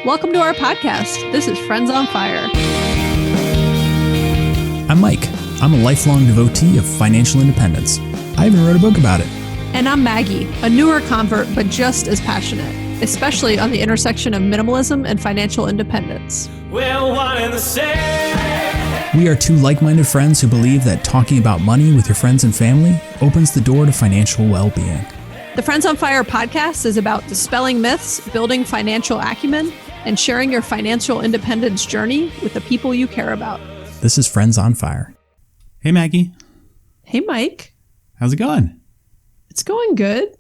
Welcome to our podcast. This is Friends on Fire. I'm Mike. I'm a lifelong devotee of financial independence. I even wrote a book about it. And I'm Maggie, a newer convert, but just as passionate, especially on the intersection of minimalism and financial independence. We're one and the same. We are two like-minded friends who believe that talking about money with your friends and family opens the door to financial well-being. The Friends on Fire podcast is about dispelling myths, building financial acumen, and sharing your financial independence journey with the people you care about. This is Friends on Fire. Hey, Maggie. Hey, Mike. How's it going? It's going good.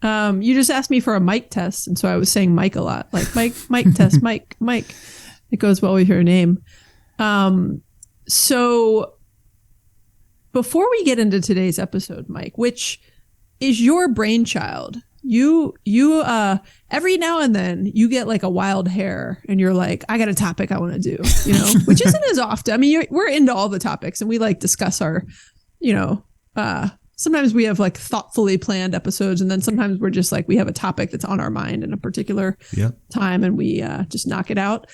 You just asked me for a mic test, and so I was saying Mike a lot. Like, Mike test, Mike. It goes well with your name. So before we get into today's episode, Mike, which is your brainchild, you every now and then you get like a wild hair and you're like, I got a topic I want to do, which isn't as often. I mean, we're into all the topics and we like discuss our, sometimes we have like thoughtfully planned episodes, and then sometimes we're just like, we have a topic that's on our mind in a particular time and we just knock it out.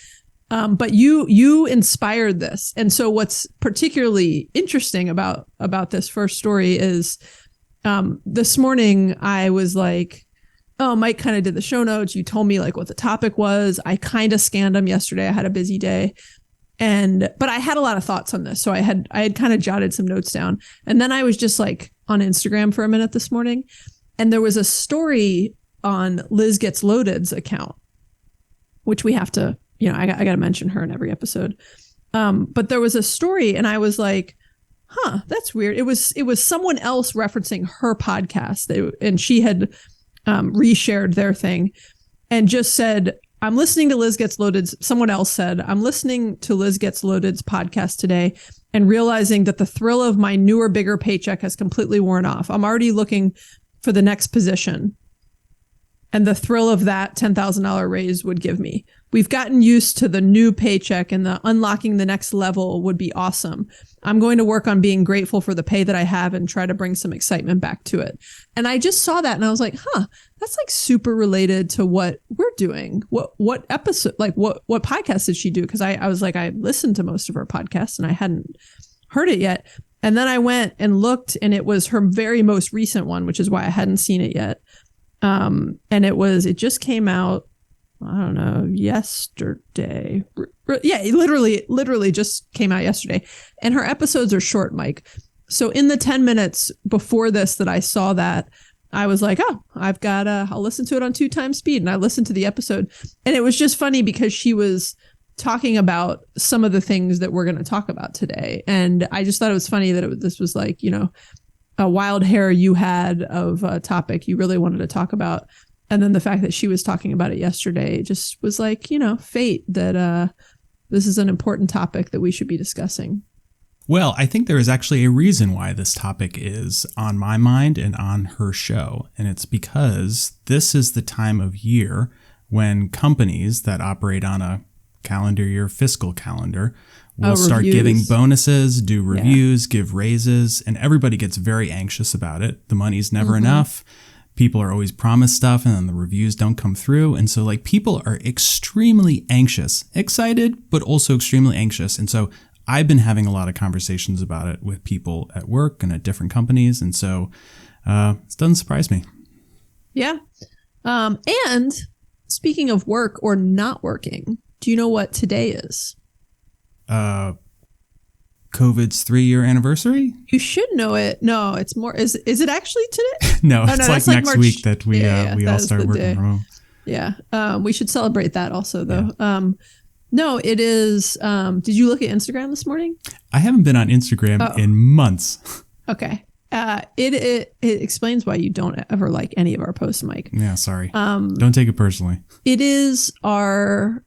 But you inspired this. And so what's particularly interesting about this first story is this morning I was like, oh, Mike kind of did the show notes. You told me like what the topic was. I kind of scanned them yesterday. I had a busy day. But I had a lot of thoughts on this. So I had kind of jotted some notes down. And then I was just like on Instagram for a minute this morning. And there was a story on Liz Gets Loaded's account, which we have to, I got to mention her in every episode. But there was a story and I was like, huh, that's weird. It was someone else referencing her podcast, and she had reshared their thing and just said, I'm listening to Liz Gets Loaded's. Someone else said, I'm listening to Liz Gets Loaded's podcast today and realizing that the thrill of my newer, bigger paycheck has completely worn off. I'm already looking for the next position and the thrill of that $10,000 raise would give me. We've gotten used to the new paycheck, and the unlocking the next level would be awesome. I'm going to work on being grateful for the pay that I have and try to bring some excitement back to it. And I just saw that and I was like, that's like super related to what we're doing. What episode, like what podcast did she do? Because I was like, I listened to most of her podcasts and I hadn't heard it yet. And then I went and looked and it was her very most recent one, which is why I hadn't seen it yet. And it just came out, I don't know, yesterday. Yeah, it literally just came out yesterday. And her episodes are short, Mike. So in the 10 minutes before this that I saw that, I was like, I'll listen to it on 2 times speed. And I listened to the episode. And it was just funny because she was talking about some of the things that we're going to talk about today. And I just thought it was funny that this was like, a wild hair you had of a topic you really wanted to talk about. And then the fact that she was talking about it yesterday just was like, fate that this is an important topic that we should be discussing. Well, I think there is actually a reason why this topic is on my mind and on her show. And it's because this is the time of year when companies that operate on a calendar year fiscal calendar will start giving bonuses, do reviews, give raises, and everybody gets very anxious about it. The money's never enough. People are always promised stuff and then the reviews don't come through. And so like people are extremely anxious, excited, but also extremely anxious. And so I've been having a lot of conversations about it with people at work and at different companies. And so it doesn't surprise me. Yeah. And speaking of work or not working, do you know what today is? COVID's 3-year anniversary? You should know it. No, it's more. Is it actually today? No, it's like next March. Week that we all start working from home. Yeah. We should celebrate that also, though. Yeah. No, it is. Did you look at Instagram this morning? I haven't been on Instagram in months. Okay. It explains why you don't ever like any of our posts, Mike. Yeah, sorry. Don't take it personally. It is our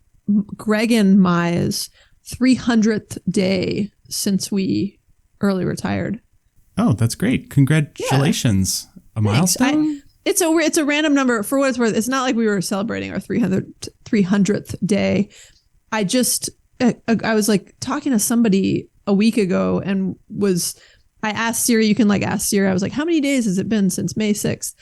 Greg and Mai's 300th day since we early retired. Oh, that's great. Congratulations. Yeah. A milestone? It's a random number. For what it's worth, it's not like we were celebrating our 300th day. I was like talking to somebody a week ago and I asked Siri, you can like ask Siri, I was like, how many days has it been since May 6th?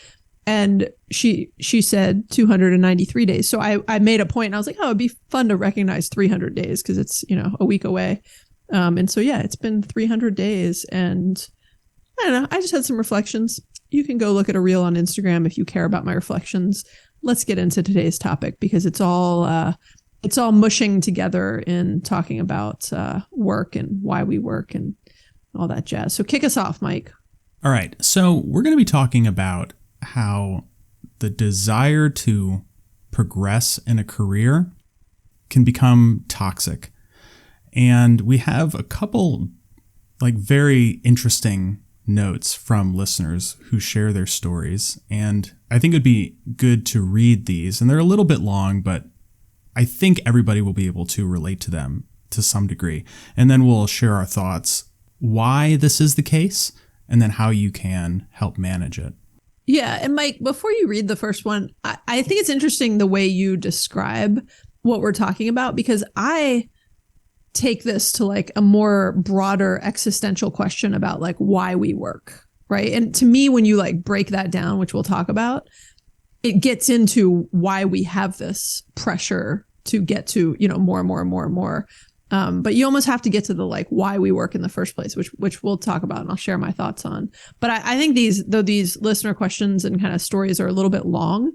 And she said 293 days. So I made a point and I was like, oh, it'd be fun to recognize 300 days because it's, a week away. And so, yeah, it's been 300 days. And I don't know, I just had some reflections. You can go look at a reel on Instagram if you care about my reflections. Let's get into today's topic because it's all mushing together in talking about work and why we work and all that jazz. So kick us off, Mike. All right. So we're going to be talking about how the desire to progress in a career can become toxic. And we have a couple very interesting notes from listeners who share their stories. And I think it'd be good to read these. And they're a little bit long, but I think everybody will be able to relate to them to some degree. And then we'll share our thoughts why this is the case and then how you can help manage it. Yeah. And Mike, before you read the first one, I think it's interesting the way you describe what we're talking about, because I take this to a more broader existential question about why we work. Right. And to me, when you break that down, which we'll talk about, it gets into why we have this pressure to get to, more and more and more and more. But you almost have to get to the why we work in the first place, which we'll talk about and I'll share my thoughts on. But I think these listener questions and kind of stories are a little bit long,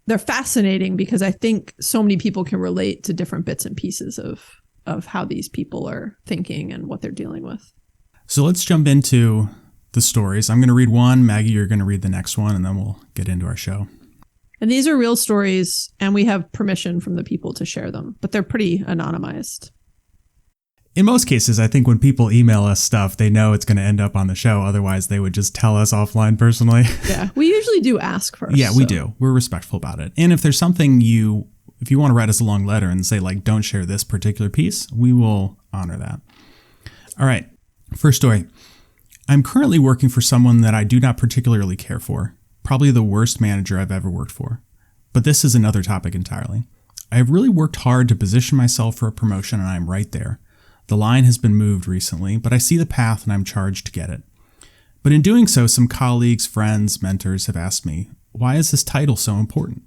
they're fascinating because I think so many people can relate to different bits and pieces of how these people are thinking and what they're dealing with. So let's jump into the stories. I'm going to read one. Maggie, you're going to read the next one, and then we'll get into our show. And these are real stories, and we have permission from the people to share them, but they're pretty anonymized. In most cases, I think when people email us stuff, they know it's going to end up on the show. Otherwise, they would just tell us offline personally. Yeah, we usually do ask first. Yeah, we do. We're respectful about it. And if there's something if you want to write us a long letter and say, don't share this particular piece, we will honor that. All right, first story. I'm currently working for someone that I do not particularly care for. Probably the worst manager I've ever worked for. But this is another topic entirely. I have really worked hard to position myself for a promotion, and I'm right there. The line has been moved recently, but I see the path and I'm charged to get it. But in doing so, some colleagues, friends, mentors have asked me, why is this title so important?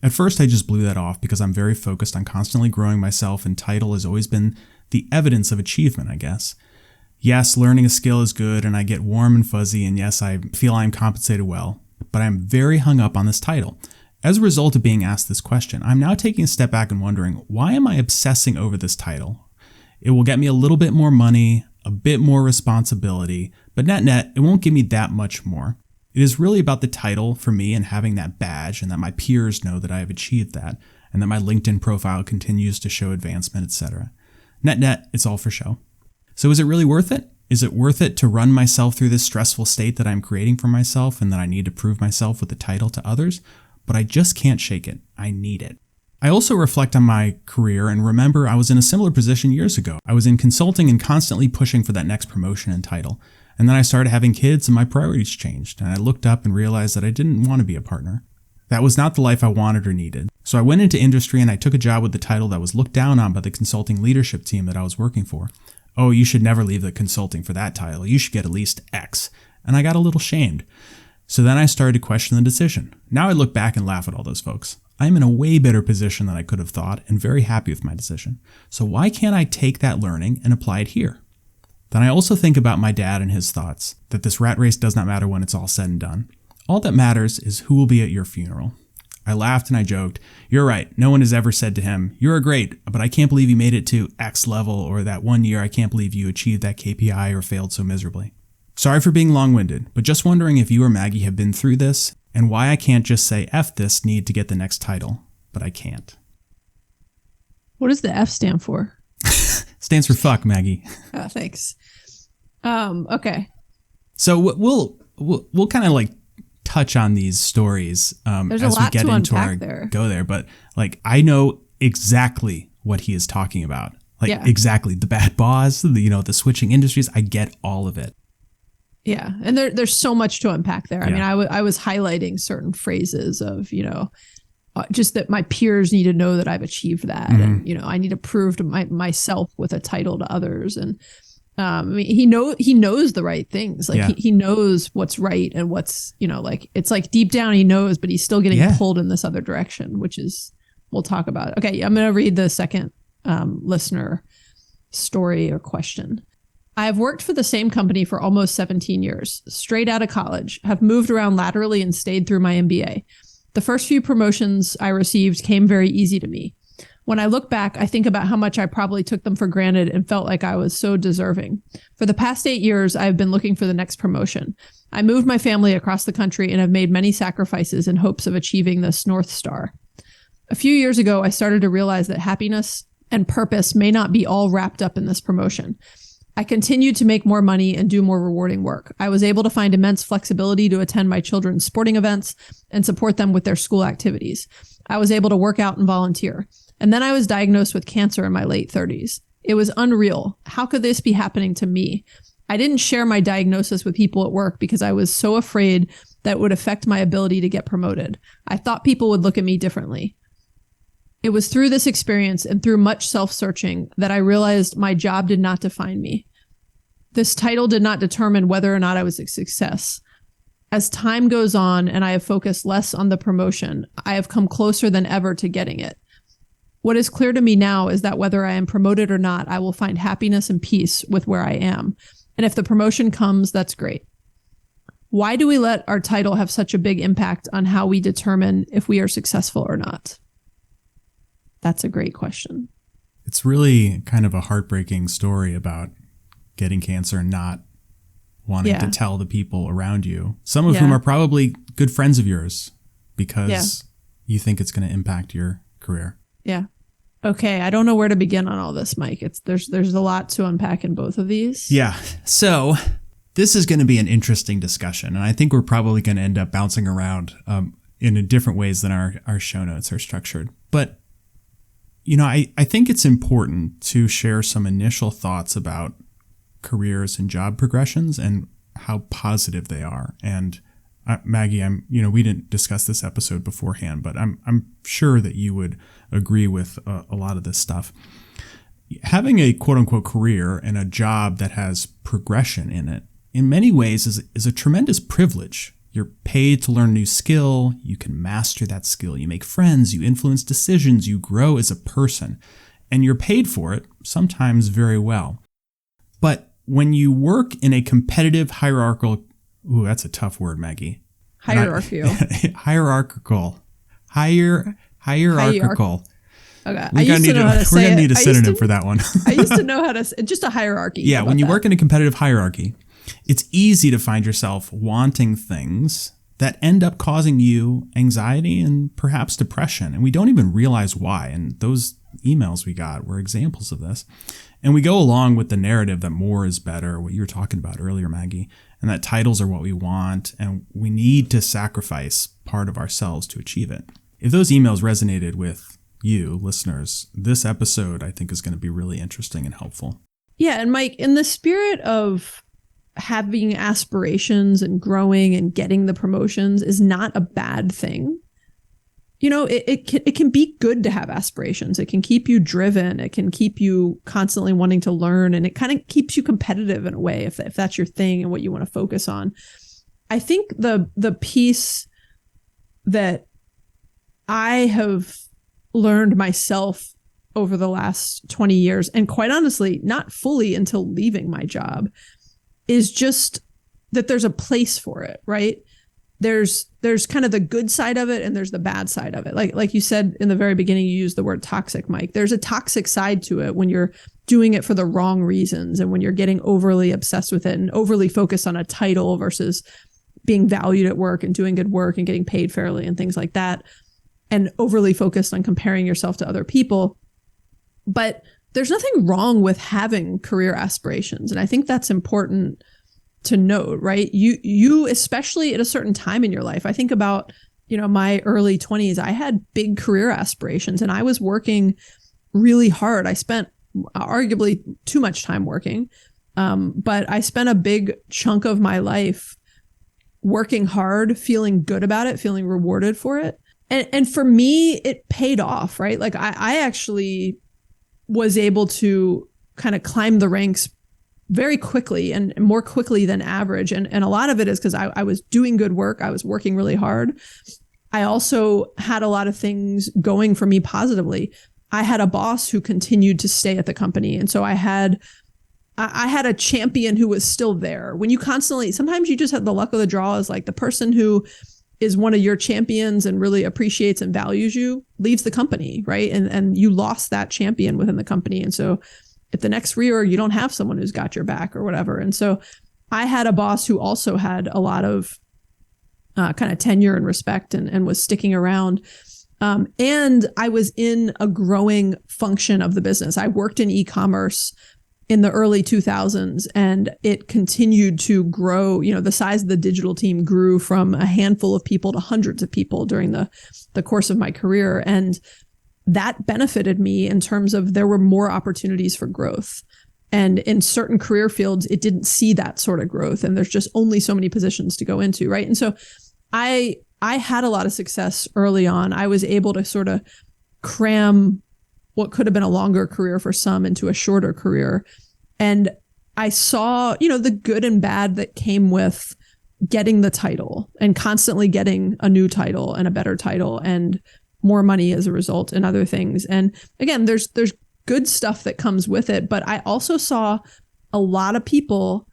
At first, I just blew that off because I'm very focused on constantly growing myself, and title has always been the evidence of achievement, I guess. Yes, learning a skill is good and I get warm and fuzzy, and yes, I feel I'm compensated well, but I'm very hung up on this title. As a result of being asked this question, I'm now taking a step back and wondering, why am I obsessing over this title? It will get me a little bit more money, a bit more responsibility, but net, it won't give me that much more. It is really about the title for me and having that badge, and that my peers know that I have achieved that, and that my LinkedIn profile continues to show advancement, etc. Net, it's all for show. So is it really worth it? Is it worth it to run myself through this stressful state that I'm creating for myself and that I need to prove myself with the title to others? But I just can't shake it. I need it. I also reflect on my career and remember I was in a similar position years ago. I was in consulting and constantly pushing for that next promotion and title. And then I started having kids and my priorities changed. And I looked up and realized that I didn't want to be a partner. That was not the life I wanted or needed. So I went into industry and I took a job with the title that was looked down on by the consulting leadership team that I was working for. Oh, you should never leave the consulting for that title. You should get at least X. And I got a little shamed. So then I started to question the decision. Now I look back and laugh at all those folks. I'm in a way better position than I could have thought and very happy with my decision. So why can't I take that learning and apply it here? Then I also think about my dad and his thoughts, that this rat race does not matter when it's all said and done. All that matters is who will be at your funeral. I laughed and I joked, you're right, no one has ever said to him, you're great, but I can't believe you made it to X level, or that one year I can't believe you achieved that KPI or failed so miserably. Sorry for being long-winded, but just wondering if you or Maggie have been through this and why I can't just say F this need to get the next title, but I can't. What does the F stand for? Stands for fuck, Maggie. Oh, thanks. Okay. So we'll kind of like touch on these stories as we get into our go there, but like I know exactly what he is talking about. Exactly the bad boss, the switching industries. I get all of it. Yeah. And there's so much to unpack there. I mean, I was highlighting certain phrases of, just that my peers need to know that I've achieved that. Mm-hmm. And, I need to prove to myself with a title to others. And I mean, he knows the right things. Like he knows what's right and what's, like, it's like deep down he knows, but he's still getting pulled in this other direction, which is, we'll talk about it. Okay. I'm going to read the second listener story or question. I have worked for the same company for almost 17 years, straight out of college, have moved around laterally and stayed through my MBA. The first few promotions I received came very easy to me. When I look back, I think about how much I probably took them for granted and felt like I was so deserving. For the past 8 years, I have been looking for the next promotion. I moved my family across the country and have made many sacrifices in hopes of achieving this North Star. A few years ago, I started to realize that happiness and purpose may not be all wrapped up in this promotion. I continued to make more money and do more rewarding work. I was able to find immense flexibility to attend my children's sporting events and support them with their school activities. I was able to work out and volunteer. And then I was diagnosed with cancer in my late 30s. It was unreal. How could this be happening to me? I didn't share my diagnosis with people at work because I was so afraid that it would affect my ability to get promoted. I thought people would look at me differently. It was through this experience and through much self-searching that I realized my job did not define me. This title did not determine whether or not I was a success. As time goes on and I have focused less on the promotion, I have come closer than ever to getting it. What is clear to me now is that whether I am promoted or not, I will find happiness and peace with where I am. And if the promotion comes, that's great. Why do we let our title have such a big impact on how we determine if we are successful or not? That's a great question. It's really kind of a heartbreaking story about getting cancer and not wanting to tell the people around you, some of whom are probably good friends of yours, because you think it's going to impact your career. Yeah. Okay. I don't know where to begin on all this, Mike. There's a lot to unpack in both of these. Yeah. So this is going to be an interesting discussion, and I think we're probably going to end up bouncing around in different ways than our show notes are structured. But I think it's important to share some initial thoughts about careers and job progressions and how positive they are. And Maggie, we didn't discuss this episode beforehand, but I'm sure that you would agree with a lot of this stuff. Having a quote unquote career and a job that has progression in it, in many ways is a tremendous privilege. You're paid to learn a new skill. You can master that skill. You make friends. You influence decisions. You grow as a person. And you're paid for it, sometimes very well. But when you work in a competitive hierarchical, ooh, that's a tough word, Maggie. Hierarchical. Hierarchical. Okay. We're gonna need a synonym for that one. I used to know how to, just a hierarchy. Yeah, when you work in a competitive hierarchy, it's easy to find yourself wanting things that end up causing you anxiety and perhaps depression. And we don't even realize why. And those emails we got were examples of this. And we go along with the narrative that more is better, what you were talking about earlier, Maggie, and that titles are what we want, and we need to sacrifice part of ourselves to achieve it. If those emails resonated with you, listeners, this episode, I think, is going to be really interesting and helpful. Yeah. And Mike, in the spirit of having aspirations and growing and getting the promotions is not a bad thing. It can be good to have aspirations. It can keep you driven. It can keep you constantly wanting to learn, and it kind of keeps you competitive in a way if that's your thing and what you want to focus on. I think the piece that I have learned myself over the last 20 years, and quite honestly, not fully until leaving my job, is just that there's a place for it, right? There's kind of the good side of it and there's the bad side of it. Like you said in the very beginning, you used the word toxic, Mike. There's a toxic side to it when you're doing it for the wrong reasons and when you're getting overly obsessed with it and overly focused on a title versus being valued at work and doing good work and getting paid fairly and things like that, and overly focused on comparing yourself to other people. But there's nothing wrong with having career aspirations. And I think that's important to note, right? You, especially at a certain time in your life, I think about, my early 20s, I had big career aspirations and I was working really hard. I spent arguably too much time working. But I spent a big chunk of my life working hard, feeling good about it, feeling rewarded for it. And for me, it paid off, right? Like I actually was able to kind of climb the ranks very quickly and more quickly than average. And a lot of it is because I was doing good work. I was working really hard. I also had a lot of things going for me positively. I had a boss who continued to stay at the company. And so I had a champion who was still there. When you constantly, sometimes you just have the luck of the draw is like the person who is one of your champions and really appreciates and values you leaves the company, right? And you lost that champion within the company. And so at the next reorg, you don't have someone who's got your back or whatever. And so I had a boss who also had a lot of kind of tenure and respect and was sticking around. And I was in a growing function of the business. I worked in e-commerce in the early 2000s, and it continued to grow. You know, the size of the digital team grew from a handful of people to hundreds of people during the course of my career. And that benefited me in terms of there were more opportunities for growth. And in certain career fields, it didn't see that sort of growth. And there's just only so many positions to go into, right? And so I had a lot of success early on. I was able to sort of cram what could have been a longer career for some into a shorter career. And I saw, you know, the good and bad that came with getting the title and constantly getting a new title and a better title and more money as a result and other things. And again, there's good stuff that comes with it. But I also saw a lot of people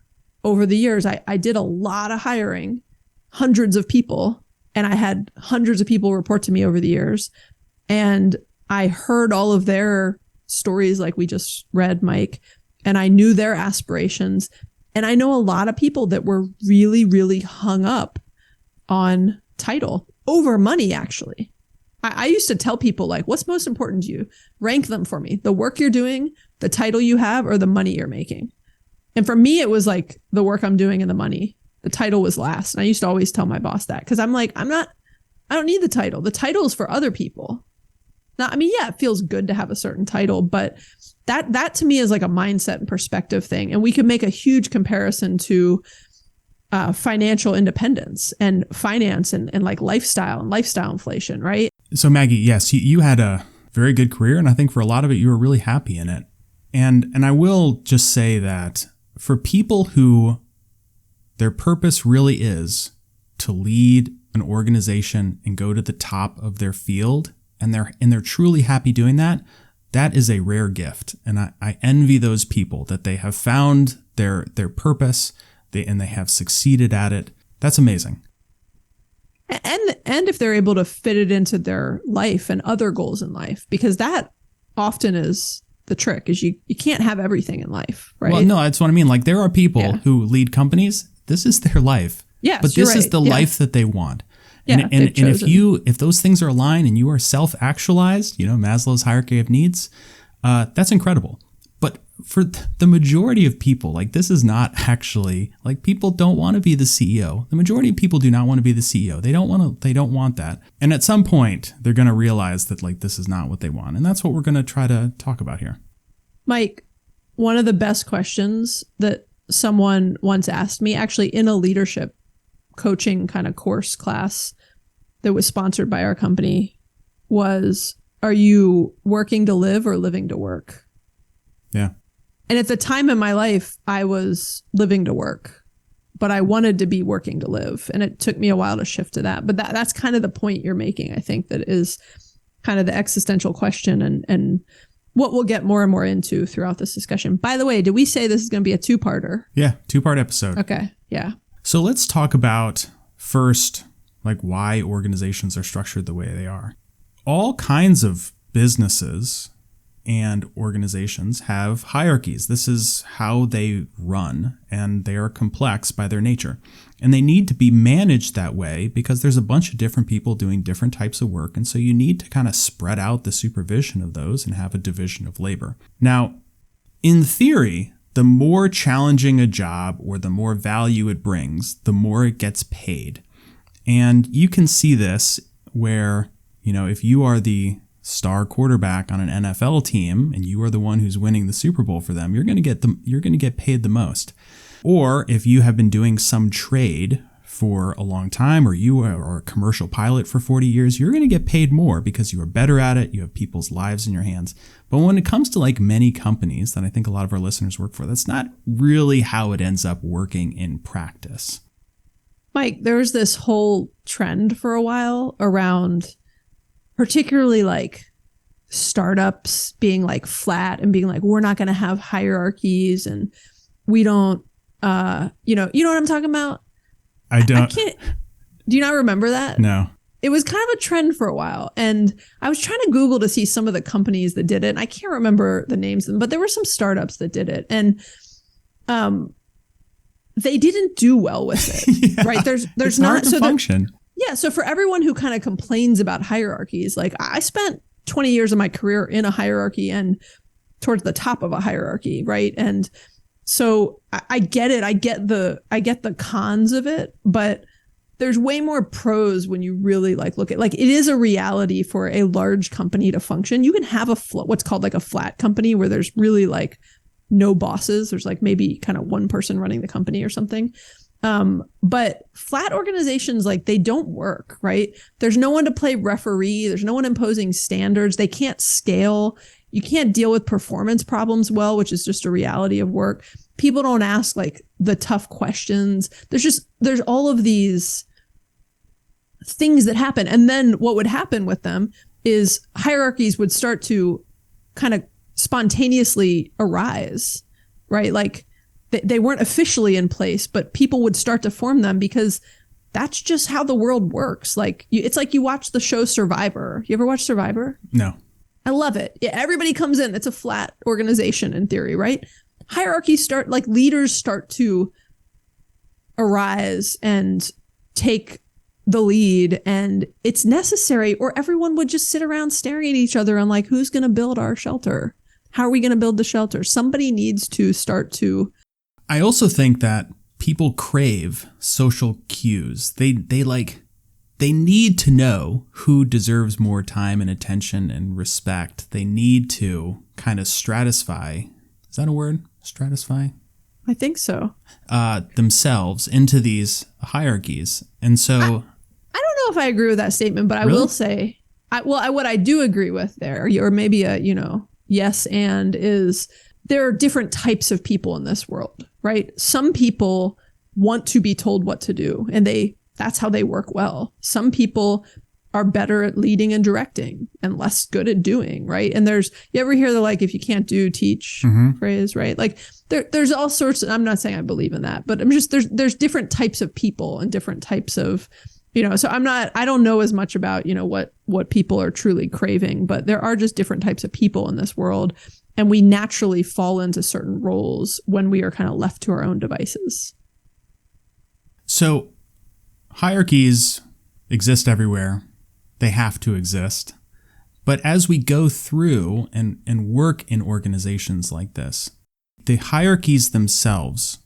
over the years. I did a lot of hiring, hundreds of people, and I had hundreds of people report to me over the years. And I heard all of their stories like we just read, Mike, and I knew their aspirations. And I know a lot of people that were really, really hung up on title over money, actually. I used to tell people, like, what's most important to you? Rank them for me. The work you're doing, the title you have, or the money you're making. And for me, it was like the work I'm doing and the money. The title was last. And I used to always tell my boss that because I'm like, I don't need the title. The title is for other people. Now, I mean, yeah, it feels good to have a certain title, but that to me is like a mindset and perspective thing. And we could make a huge comparison to financial independence and finance and like lifestyle and lifestyle inflation, right? So Maggie, yes, you had a very good career, and I think for a lot of it, you were really happy in it. And I will just say that for people who their purpose really is to lead an organization and go to the top of their field, and they're truly happy doing that, that is a rare gift. And I envy those people that they have found their purpose and they have succeeded at it. That's amazing. And if they're able to fit it into their life and other goals in life, because that often is the trick, is you can't have everything in life, right? Well, no, that's what I mean. Like there are people who lead companies. This is their life. Yes, but this is the life that they want. Yeah, and if those things are aligned and you are self-actualized, you know, Maslow's hierarchy of needs, that's incredible. But for the majority of people, like this is not actually, like people don't want to be the CEO. The majority of people do not want to be the CEO. They don't want that. And at some point they're going to realize that like this is not what they want. And that's what we're going to try to talk about here. Mike, one of the best questions that someone once asked me, actually in a leadership coaching kind of course class that was sponsored by our company, was, are you working to live or living to work? Yeah. And at the time in my life, I was living to work, but I wanted to be working to live. And it took me a while to shift to that. But that's kind of the point you're making, I think, that is kind of the existential question and what we'll get more and more into throughout this discussion. By the way, did we say this is going to be a two-parter? Yeah, two-part episode. Okay, yeah. So let's talk about first, like why organizations are structured the way they are. All kinds of businesses and organizations have hierarchies. This is how they run, and they are complex by their nature. And they need to be managed that way because there's a bunch of different people doing different types of work. And so you need to kind of spread out the supervision of those and have a division of labor. Now, in theory, the more challenging a job or the more value it brings, the more it gets paid. And you can see this where, you know, if you are the star quarterback on an NFL team and you are the one who's winning the Super Bowl for them, you're going to get paid the most. Or if you have been doing some trade for a long time, or you are a commercial pilot for 40 years, you're going to get paid more because you are better at it. You have people's lives in your hands. But when it comes to like many companies that I think a lot of our listeners work for, that's not really how it ends up working in practice. Mike, there was this whole trend for a while around particularly like startups being like flat and being like, we're not going to have hierarchies and we don't, you know what I'm talking about? I don't. I can't. Do you not remember that? No. It was kind of a trend for a while. And I was trying to Google to see some of the companies that did it. And I can't remember the names of them, but there were some startups that did it. And they didn't do well with it. Yeah, right? There's it's not hard to function. Yeah. So for everyone who kind of complains about hierarchies, like I spent 20 years of my career in a hierarchy and towards the top of a hierarchy, right? And so I get it. I get the cons of it, but there's way more pros when you really like look at, like, it is a reality for a large company to function. You can have what's called like a flat company where there's really like no bosses. There's like maybe kind of one person running the company or something. But flat organizations, like, they don't work, right? There's no one to play referee. There's no one imposing standards. They can't scale. You can't deal with performance problems well, which is just a reality of work. People don't ask like the tough questions. There's all of these things that happen. And then what would happen with them is hierarchies would start to kind of spontaneously arise, right? Like they weren't officially in place, but people would start to form them because that's just how the world works. Like it's like you watch the show Survivor. You ever watch Survivor? No. I love it. Yeah, everybody comes in. It's a flat organization in theory, right? Hierarchies start, like leaders start to arise and take the lead, and it's necessary, or everyone would just sit around staring at each other and like, who's going to build our shelter? How are we going to build the shelter? Somebody needs to start to. I also think that people crave social cues. They need to know who deserves more time and attention and respect. They need to kind of stratify. Is that a word? Stratify? I think so. Themselves into these hierarchies. And so I don't know if I agree with that statement, but I will say, what I do agree with there, or maybe a, yes, and is there are different types of people in this world, right? Some people want to be told what to do, and that's how they work well. Some people are better at leading and directing and less good at doing, right? And you ever hear the, like, if you can't do, teach phrase, right? Like there's all sorts of, I'm not saying I believe in that, but I'm just, there's different types of people and different types of, so I don't know as much about, what people are truly craving, but there are just different types of people in this world. And we naturally fall into certain roles when we are kind of left to our own devices. So hierarchies exist everywhere. They have to exist. But as we go through and work in organizations like this, the hierarchies themselves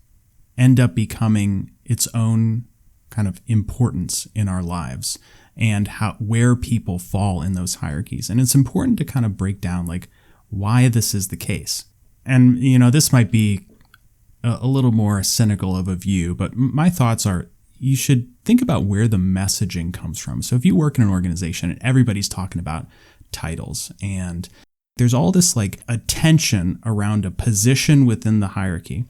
end up becoming its own kind of importance in our lives and where people fall in those hierarchies. And it's important to kind of break down like why this is the case. And, this might be a little more cynical of a view, but my thoughts are, you should think about where the messaging comes from. So if you work in an organization and everybody's talking about titles and there's all this like attention around a position within the hierarchy,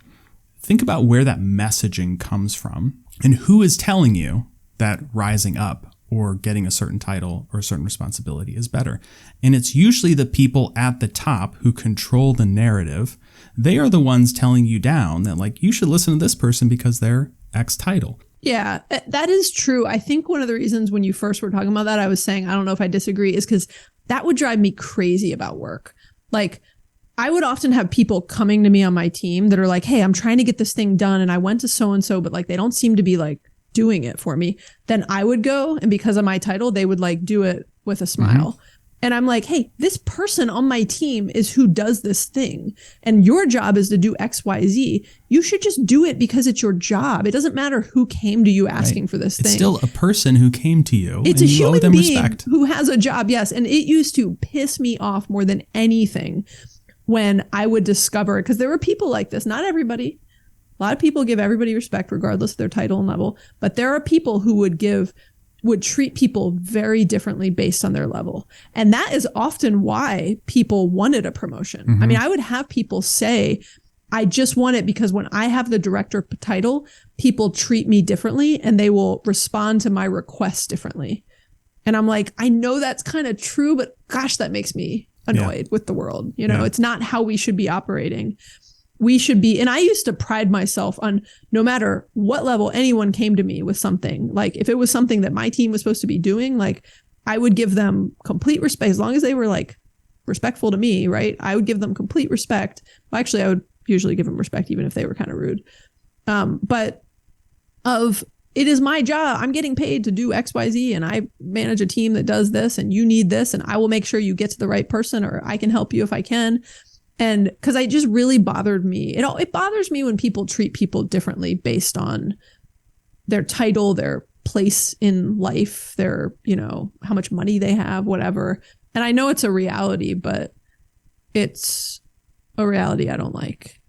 think about where that messaging comes from and who is telling you that rising up or getting a certain title or a certain responsibility is better. And it's usually the people at the top who control the narrative. They are the ones telling you down that like, you should listen to this person because they're X title. Yeah, that is true. I think one of the reasons when you first were talking about that, I was saying, I don't know if I disagree, is because that would drive me crazy about work. Like, I would often have people coming to me on my team that are like, hey, I'm trying to get this thing done. And I went to so-and-so, but like, they don't seem to be like doing it for me. Then I would go, and because of my title, they would like do it with a smile. Mm-hmm. And I'm like, hey, this person on my team is who does this thing. And your job is to do X, Y, Z. You should just do it because it's your job. It doesn't matter who came to you asking for this thing. It's still a person who came to you. It's and a you human owe them being respect. Who has a job, yes. And it used to piss me off more than anything when I would discover, because there were people like this, not everybody, A lot of people give everybody respect regardless of their title and level, but there are people who would treat people very differently based on their level. And that is often why people wanted a promotion. Mm-hmm. I mean, I would have people say, I just want it because when I have the director title, people treat me differently and they will respond to my requests differently. And I'm like, I know that's kind of true, but gosh, that makes me annoyed with the world. It's not how we should be operating. We should be, and I used to pride myself on no matter what level anyone came to me with something, like if it was something that my team was supposed to be doing, like I would give them complete respect as long as they were like respectful to me, right? I would give them complete respect. Well, actually, I would usually give them respect even if they were kind of rude. But it is my job. I'm getting paid to do X, Y, Z, and I manage a team that does this, and you need this, and I will make sure you get to the right person, or I can help you if I can. And because it just really bothered me. It bothers me when people treat people differently based on their title, their place in life, their, how much money they have, whatever. And I know it's a reality, but it's a reality I don't like.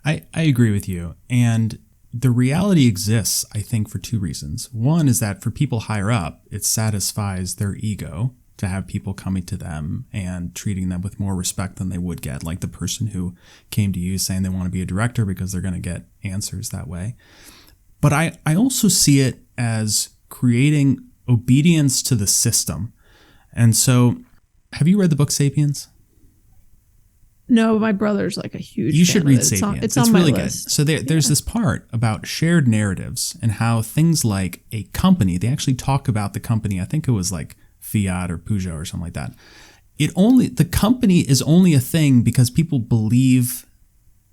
I agree with you. And the reality exists, I think, for two reasons. One is that for people higher up, it satisfies their ego to have people coming to them and treating them with more respect than they would get, like the person who came to you saying they want to be a director because they're going to get answers that way. But I also see it as creating obedience to the system. And so, have you read the book Sapiens? No, my brother's like a huge You fan should of read it. Sapiens. It's on my really list. good. So there's this part about shared narratives and how things like a company, they actually talk about the company, I think it was like Fiat or Peugeot or something like that. The company is only a thing because people believe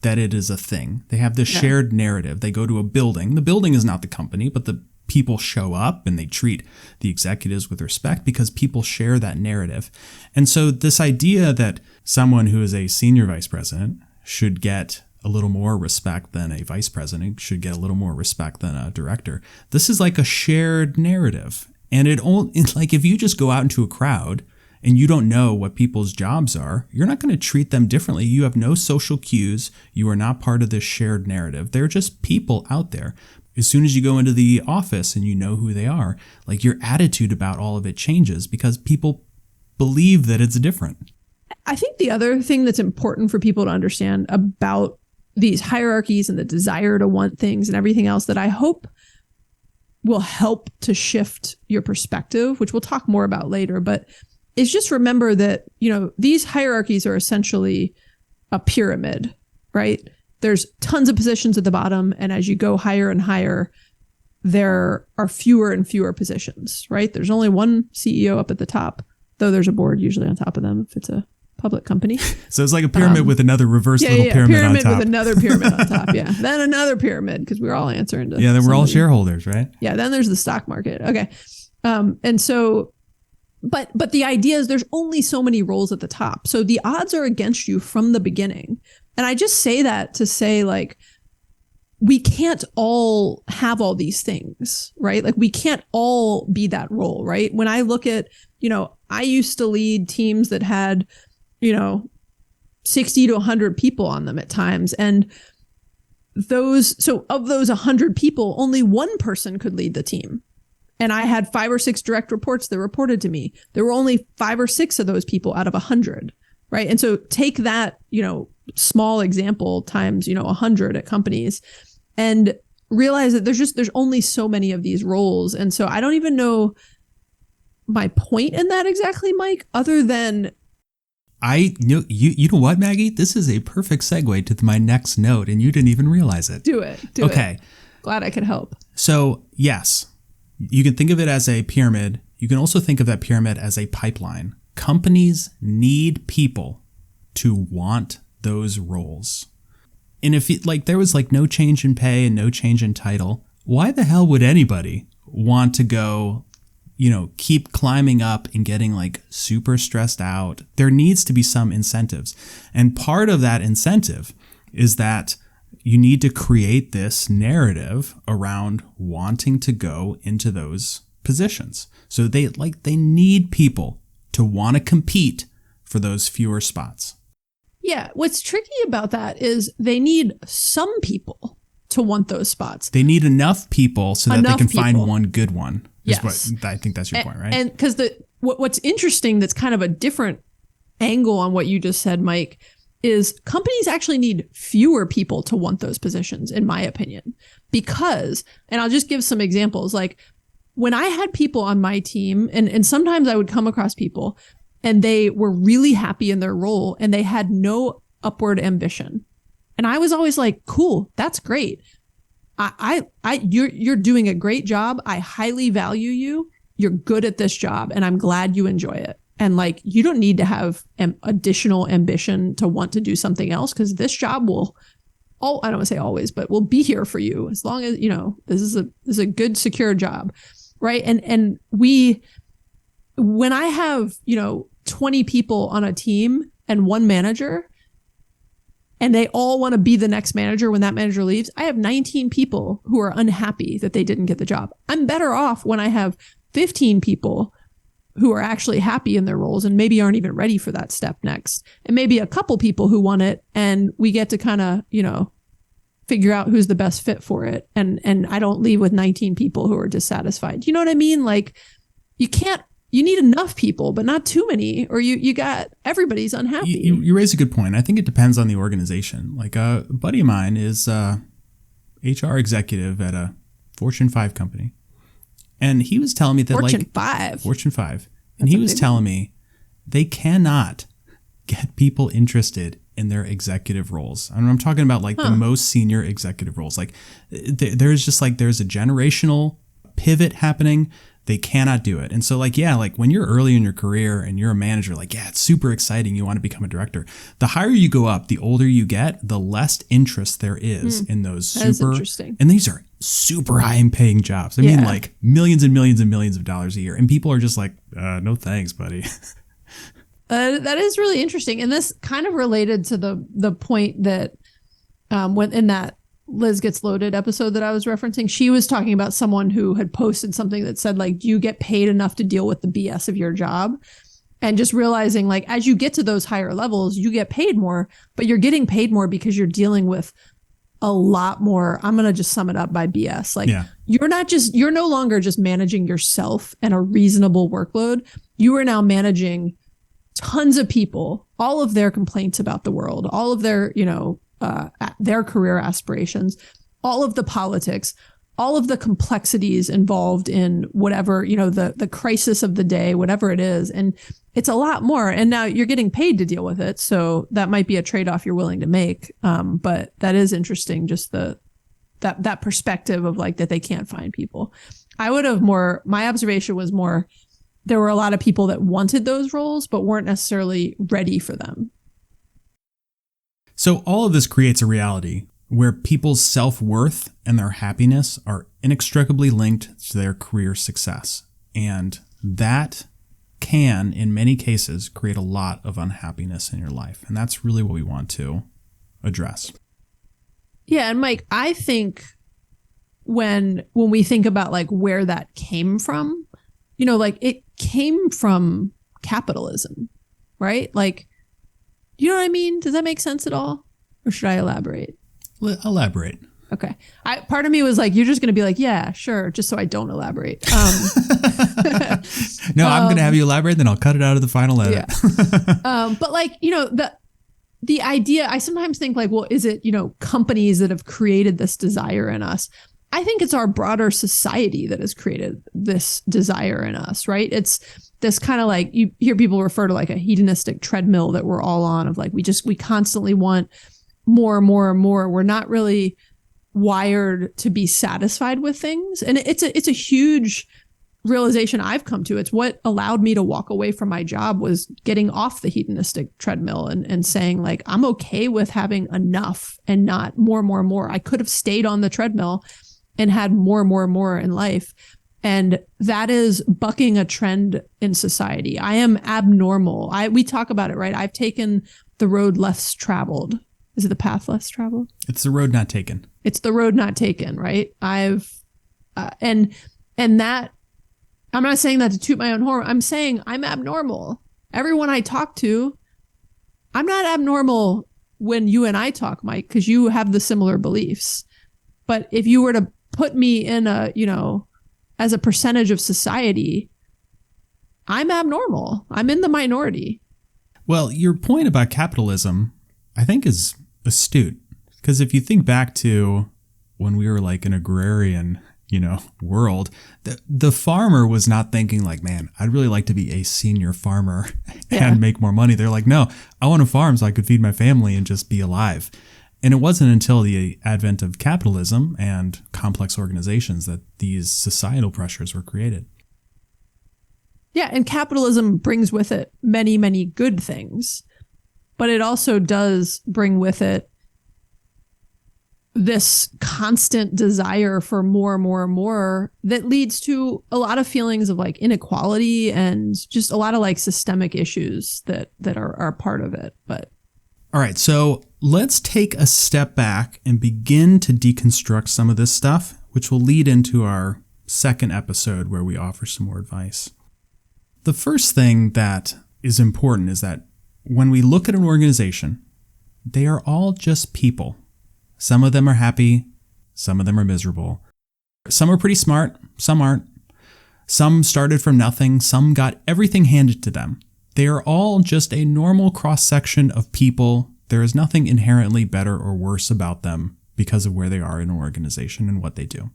that it is a thing. They have this shared narrative. They go to a building. The building is not the company, but the people show up and they treat the executives with respect because people share that narrative. And so this idea that someone who is a senior vice president should get a little more respect than a vice president, should get a little more respect than a director. This is like a shared narrative. And it's like if you just go out into a crowd and you don't know what people's jobs are, you're not going to treat them differently. You have no social cues. You are not part of this shared narrative. They're just people out there. As soon as you go into the office and you know who they are, like your attitude about all of it changes because people believe that it's different. I think the other thing that's important for people to understand about these hierarchies and the desire to want things and everything else that I hope will help to shift your perspective, which we'll talk more about later, but is just remember that, these hierarchies are essentially a pyramid, right? There's tons of positions at the bottom. And as you go higher and higher, there are fewer and fewer positions, right? There's only one CEO up at the top, though there's a board usually on top of them if it's a public company. So it's like a pyramid with another reverse little pyramid on top. With another pyramid on top, yeah. Then another pyramid because we're all answering to then we're all shareholders, right? Yeah, then there's the stock market. Okay. And so, but the idea is there's only so many roles at the top. So the odds are against you from the beginning. And I just say that to say like, we can't all have all these things, right? Like we can't all be that role, right? When I look at, I used to lead teams that had 60 to 100 people on them at times. And of those 100 people, only one person could lead the team. And I had 5 or 6 direct reports that reported to me. There were only 5 or 6 of those people out of 100, right? And so take that, small example times, 100 at companies and realize that there's only so many of these roles. And so I don't even know my point in that exactly, Mike, other than you know what, Maggie? This is a perfect segue to my next note, and you didn't even realize it. Do it. Okay. Glad I could help. So, yes, you can think of it as a pyramid. You can also think of that pyramid as a pipeline. Companies need people to want those roles. And if there was no change in pay and no change in title, why the hell would anybody want to go keep climbing up and getting super stressed out? There needs to be some incentives. And part of that incentive is that you need to create this narrative around wanting to go into those positions. So they need people to want to compete for those fewer spots. Yeah. What's tricky about that is they need some people to want those spots. They need enough people so that they can find one good one. Yes. I think that's your point, right? And because what's interesting, that's kind of a different angle on what you just said, Mike, is companies actually need fewer people to want those positions, in my opinion. Because, and I'll just give some examples, like when I had people on my team, and sometimes I would come across people and they were really happy in their role and they had no upward ambition. And I was always like, cool, that's great. You're doing a great job. I highly value you. You're good at this job and I'm glad you enjoy it. And like, you don't need to have additional ambition to want to do something else, because this job will, I don't want to say always, but will be here for you as long as, this is a good, secure job. Right. And when I have, 20 people on a team and one manager, and they all want to be the next manager when that manager leaves, I have 19 people who are unhappy that they didn't get the job. I'm better off when I have 15 people who are actually happy in their roles and maybe aren't even ready for that step next. And maybe a couple people who want it, and we get to kind of, figure out who's the best fit for it. And I don't leave with 19 people who are dissatisfied. You know what I mean? Like, you need enough people, but not too many, or you got everybody's unhappy. You raise a good point. I think it depends on the organization. Like a buddy of mine is a HR executive at a Fortune 5 company. And he was telling me that Fortune 5. And he was telling me they cannot get people interested in their executive roles. And I'm talking about the most senior executive roles. Like there's a generational pivot happening. They cannot do it. And so when you're early in your career and you're a manager, it's super exciting. You want to become a director. The higher you go up, the older you get, the less interest there is in those and these are super high paying jobs. I mean, millions and millions and millions of dollars a year. And people are just like, no thanks, buddy. That is really interesting. And this kind of related to the point that when in that Liz Gets Loaded episode that I was referencing, she was talking about someone who had posted something that said, do you get paid enough to deal with the BS of your job? And just realizing, as you get to those higher levels, you get paid more, but you're getting paid more because you're dealing with a lot more. I'm going to just sum it up by BS. You're no longer just managing yourself and a reasonable workload. You are now managing tons of people, all of their complaints about the world, all of their, their career aspirations, all of the politics, all of the complexities involved in whatever, the crisis of the day, whatever it is. And it's a lot more. And now you're getting paid to deal with it. So that might be a trade-off you're willing to make. But that is interesting. Just that perspective of that they can't find people. My observation was more, there were a lot of people that wanted those roles, but weren't necessarily ready for them. So all of this creates a reality where people's self-worth and their happiness are inextricably linked to their career success. And that can, in many cases, create a lot of unhappiness in your life. And that's really what we want to address. Yeah. And Mike, I think when we think about where that came from, it came from capitalism, right? You know what I mean? Does that make sense at all? Or should I elaborate? Elaborate. Okay. Part of me was you're just going to be yeah, sure, just so I don't elaborate. No, I'm going to have you elaborate, then I'll cut it out of the final edit. Yeah. But the idea, I sometimes think is it, companies that have created this desire in us? I think it's our broader society that has created this desire in us, right? It's this kind of you hear people refer to a hedonistic treadmill that we're all on of we constantly want more and more and more. We're not really wired to be satisfied with things. And it's a huge realization I've come to. It's what allowed me to walk away from my job, was getting off the hedonistic treadmill and saying I'm okay with having enough and not more and more and more. I could have stayed on the treadmill and had more and more and more in life. And that is bucking a trend in society. I am abnormal. We talk about it, right? I've taken the road less traveled. Is it the path less traveled? It's the road not taken. It's the road not taken, right? I've, and that, I'm not saying that to toot my own horn. I'm saying I'm abnormal. Everyone I talk to, I'm not abnormal when you and I talk, Mike, because you have the similar beliefs. But if you were to put me in a, as a percentage of society, I'm abnormal. I'm in the minority. Well, your point about capitalism, I think, is astute. Because if you think back to when we were like an agrarian, world, the farmer was not thinking like, man, I'd really like to be a senior farmer and make more money. They're like, no, I want to farm so I could feed my family and just be alive. And it wasn't until the advent of capitalism and complex organizations that these societal pressures were created. Yeah, and capitalism brings with it many, many good things, but it also does bring with it this constant desire for more and more and more that leads to a lot of feelings of like inequality and just a lot of like systemic issues that are part of it. But all right, so let's take a step back and begin to deconstruct some of this stuff, which will lead into our second episode where we offer some more advice. The first thing that is important is that when we look at an organization, they are all just people. Some of them are happy, some of them are miserable. Some are pretty smart, some aren't. Some started from nothing, some got everything handed to them. They are all just a normal cross-section of people. There is nothing inherently better or worse about them because of where they are in an organization and what they do.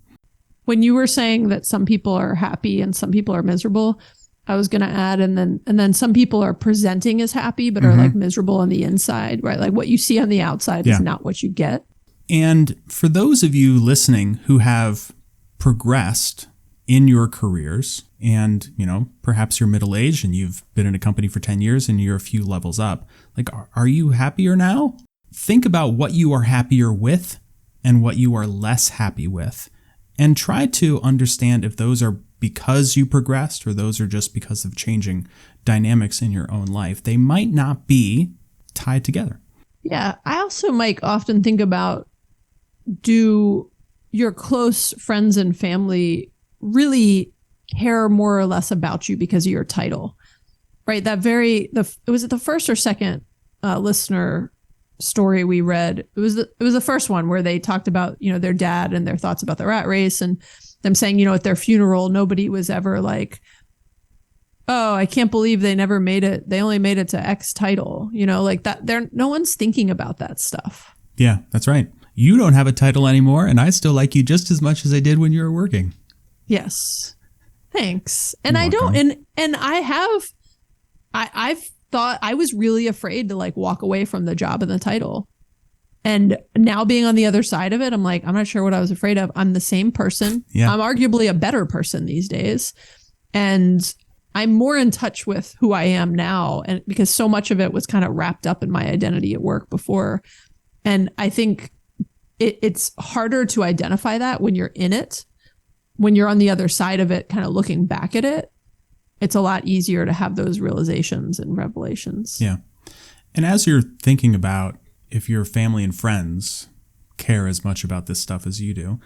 When you were saying that some people are happy and some people are miserable, I was going to add, and then some people are presenting as happy, but are like miserable on the inside, right? Like what you see on the outside is not what you get. And for those of you listening who have progressed in your careers and, perhaps you're middle-aged and you've been in a company for 10 years and you're a few levels up, like, are you happier now? Think about what you are happier with and what you are less happy with, and try to understand if those are because you progressed or those are just because of changing dynamics in your own life. They might not be tied together. Yeah. I also, Mike, often think about, do your close friends and family really care more or less about you because of your title? Right? Was it the first or second listener story we read? It was the first one where they talked about, their dad and their thoughts about the rat race, and them saying, at their funeral, nobody was ever like, oh, I can't believe they never made it. They only made it to X title, like that. No one's thinking about that stuff. Yeah, that's right. You don't have a title anymore, and I still like you just as much as I did when you were working. Yes. Thanks. And You're I welcome. don't, and I've thought I was really afraid to like walk away from the job and the title. And now being on the other side of it, I'm like, I'm not sure what I was afraid of. I'm the same person. Yeah. I'm arguably a better person these days. And I'm more in touch with who I am now. And because so much of it was kind of wrapped up in my identity at work before. And I think it's harder to identify that when you're in it. When you're on the other side of it, kind of looking back at it, it's a lot easier to have those realizations and revelations. Yeah. And as you're thinking about if your family and friends care as much about this stuff as you do,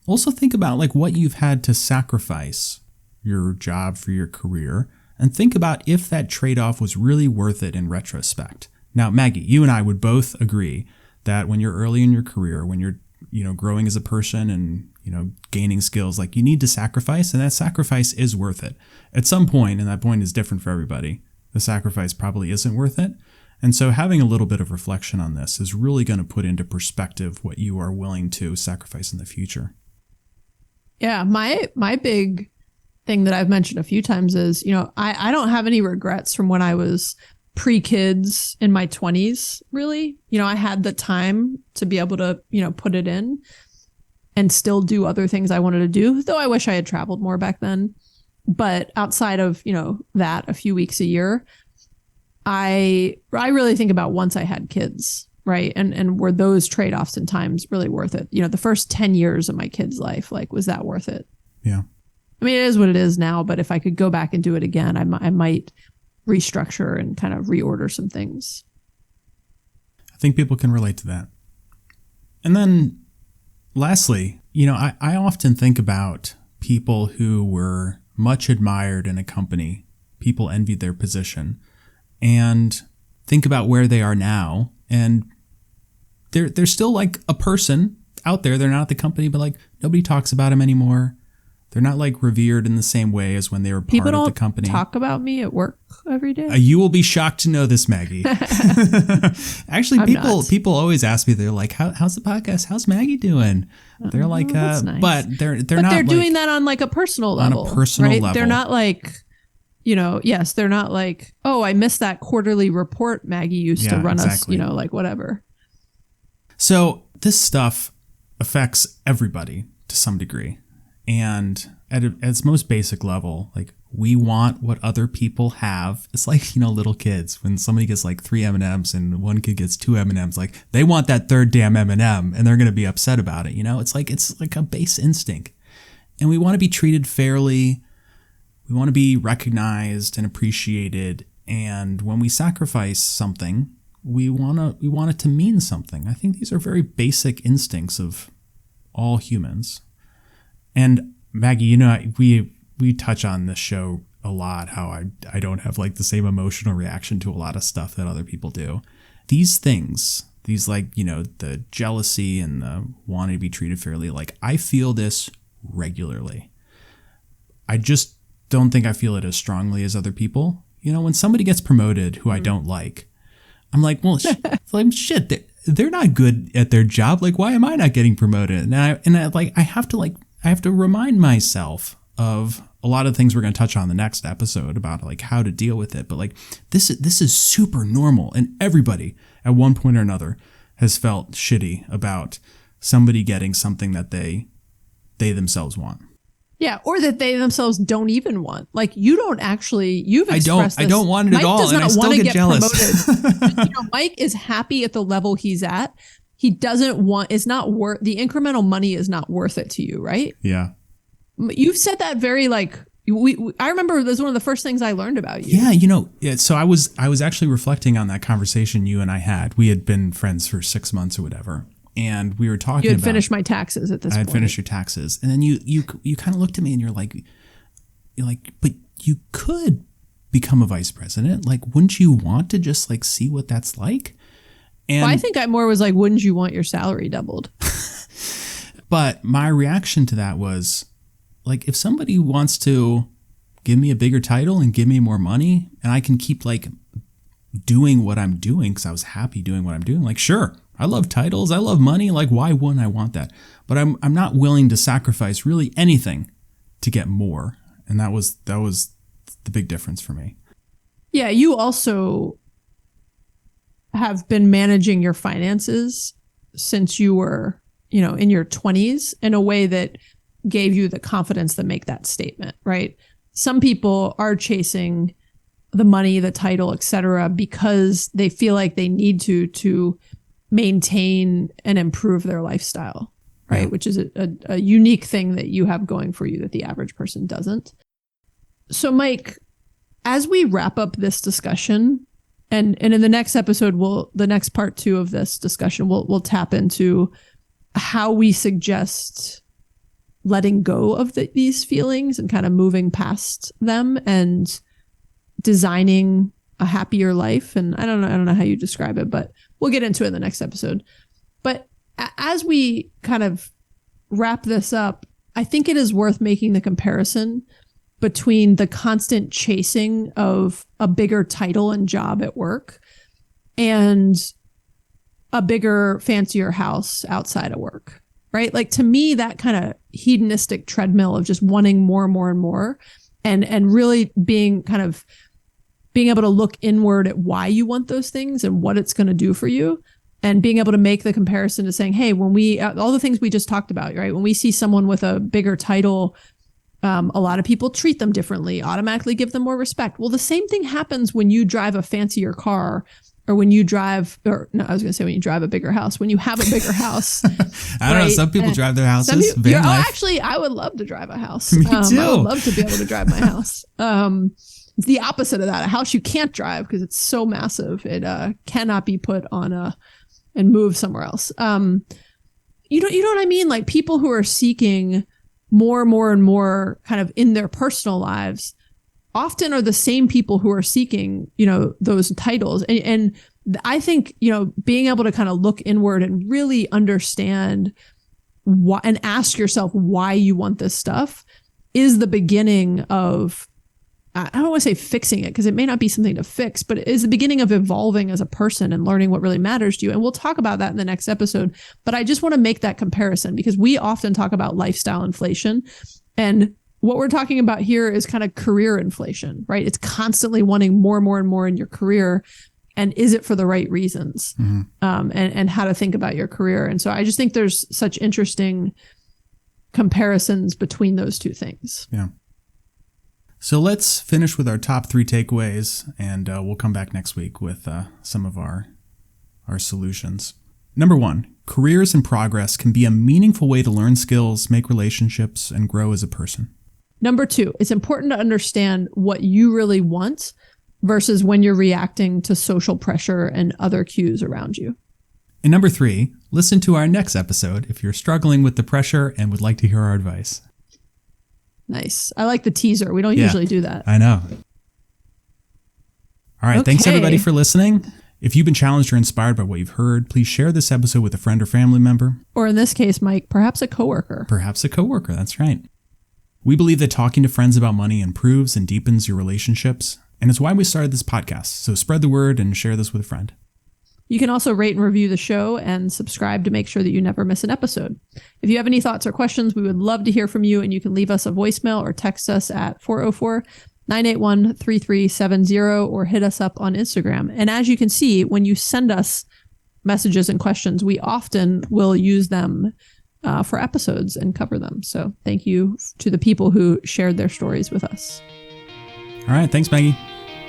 also think about like what you've had to sacrifice your job for your career, and think about if that trade-off was really worth it in retrospect. Now, Maggie, you and I would both agree that when you're early in your career, when you're, growing as a person and, gaining skills, like you need to sacrifice, and that sacrifice is worth it. At some point, and that point is different for everybody, the sacrifice probably isn't worth it. And so having a little bit of reflection on this is really going to put into perspective what you are willing to sacrifice in the future. Yeah, my big thing that I've mentioned a few times is, I don't have any regrets from when I was pre-kids in my 20s, really. I had the time to be able to, put it in and still do other things I wanted to do, though I wish I had traveled more back then. But outside of, that a few weeks a year, I really think about once I had kids, right? And were those trade-offs and times really worth it? The first 10 years of my kid's life, like, was that worth it? Yeah. I mean, it is what it is now, but if I could go back and do it again, I might restructure and kind of reorder some things. I think people can relate to that. And then lastly, I often think about people who were much admired in a company. People envied their position, and think about where they are now. And they're still like a person out there. They're not at the company, but like nobody talks about them anymore. They're not like revered in the same way as when they were part of the company. People don't talk about me at work every day. You will be shocked to know this, Maggie. Actually, people always ask me. They're like, "How's the podcast? How's Maggie doing?" They're like, that's nice. but they're but not. They're doing that on like a personal level. On a personal right? level, They're not like, yes, they're not like, oh, I missed that quarterly report Maggie used to run us, like whatever. So this stuff affects everybody to some degree. And at its most basic level, like we want what other people have. It's like, little kids, when somebody gets like 3 M&Ms and one kid gets 2 M&Ms, like they want that third damn M&M and they're going to be upset about it. It's like a base instinct, and we want to be treated fairly. We want to be recognized and appreciated. And when we sacrifice something, we want it to mean something. I think these are very basic instincts of all humans. And Maggie, we touch on this show a lot, how I don't have like the same emotional reaction to a lot of stuff that other people do. These things, the jealousy and the wanting to be treated fairly, like I feel this regularly. I just don't think I feel it as strongly as other people. When somebody gets promoted who I don't like, I'm like, well, shit, they're not good at their job. Like, why am I not getting promoted? And I have to remind myself of a lot of things we're going to touch on in the next episode about like how to deal with it. But like this is super normal, and everybody at one point or another has felt shitty about somebody getting something that they themselves want. Yeah, or that they themselves don't even want. Like you've expressed this. I don't want it Mike at all, does and I not still want to get jealous. Promoted. Mike is happy at the level he's at. He doesn't want, it's not worth, the incremental money is not worth it to you, right? Yeah. You've said that very like, I remember it was one of the first things I learned about you. Yeah, so I was actually reflecting on that conversation you and I had. We had been friends for 6 months or whatever. And we were talking about... You had finished my taxes at this point. I had finished your taxes. And then you kind of looked at me and you're like, but you could become a vice president. Like, wouldn't you want to just like see what that's like? And I think I more was like, wouldn't you want your salary doubled? But my reaction to that was like, if somebody wants to give me a bigger title and give me more money and I can keep like doing what I'm doing because I was happy doing what I'm doing, like, sure, I love titles, I love money. Like, why wouldn't I want that? But I'm not willing to sacrifice really anything to get more. And that was the big difference for me. Yeah, you also have been managing your finances since you were, in your 20s in a way that gave you the confidence to make that statement, right? Some people are chasing the money, the title, etc., because they feel like they need to maintain and improve their lifestyle, right? Yeah. Which is a unique thing that you have going for you that the average person doesn't. So, Mike, as we wrap up this discussion, and in the next episode, the next part 2 of this discussion, we'll tap into how we suggest letting go of these feelings and kind of moving past them and designing a happier life. And I don't know how you describe it, but we'll get into it in the next episode. But as we kind of wrap this up, I think it is worth making the comparison between the constant chasing of a bigger title and job at work and a bigger, fancier house outside of work, right? Like, to me, that kind of hedonistic treadmill of just wanting more and more and more, and really being able to look inward at why you want those things and what it's going to do for you, and being able to make the comparison to saying, hey, when we, all the things we just talked about, right? When we see someone with a bigger title, a lot of people treat them differently, automatically give them more respect. Well, the same thing happens when you drive a fancier car, or when you drive, or no, I was going to say when you drive a bigger house, when you have a bigger house. I don't know. Some people drive their houses. Actually, I would love to drive a house. Me too. I would love to be able to drive my house. It's the opposite of that. A house you can't drive because it's so massive. It cannot be put on and move somewhere else. You know what I mean? Like, people who are seeking more and more and more kind of in their personal lives often are the same people who are seeking, those titles. And I think, being able to kind of look inward and really understand and ask yourself why you want this stuff is the beginning of, I don't want to say fixing it because it may not be something to fix, but it is the beginning of evolving as a person and learning what really matters to you. And we'll talk about that in the next episode. But I just want to make that comparison because we often talk about lifestyle inflation. And what we're talking about here is kind of career inflation, right? It's constantly wanting more and more and more in your career. And is it for the right reasons? And how to think about your career. And so I just think there's such interesting comparisons between those two things. Yeah. So let's finish with our top 3 takeaways, and we'll come back next week with some of our solutions. Number 1, careers in progress can be a meaningful way to learn skills, make relationships, and grow as a person. Number 2, it's important to understand what you really want versus when you're reacting to social pressure and other cues around you. And number 3, listen to our next episode if you're struggling with the pressure and would like to hear our advice. Nice. I like the teaser. We don't usually do that. I know. All right. Thanks everybody for listening. If you've been challenged or inspired by what you've heard, please share this episode with a friend or family member. Or in this case, Mike, perhaps a coworker. Perhaps a coworker. That's right. We believe that talking to friends about money improves and deepens your relationships. And it's why we started this podcast. So spread the word and share this with a friend. You can also rate and review the show and subscribe to make sure that you never miss an episode. If you have any thoughts or questions, we would love to hear from you, and you can leave us a voicemail or text us at 404-981-3370 or hit us up on Instagram. And as you can see, when you send us messages and questions, we often will use them for episodes and cover them. So thank you to the people who shared their stories with us. All right. Thanks, Maggie.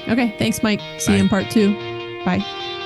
Okay. Thanks, Mike. See you in part 2. Bye.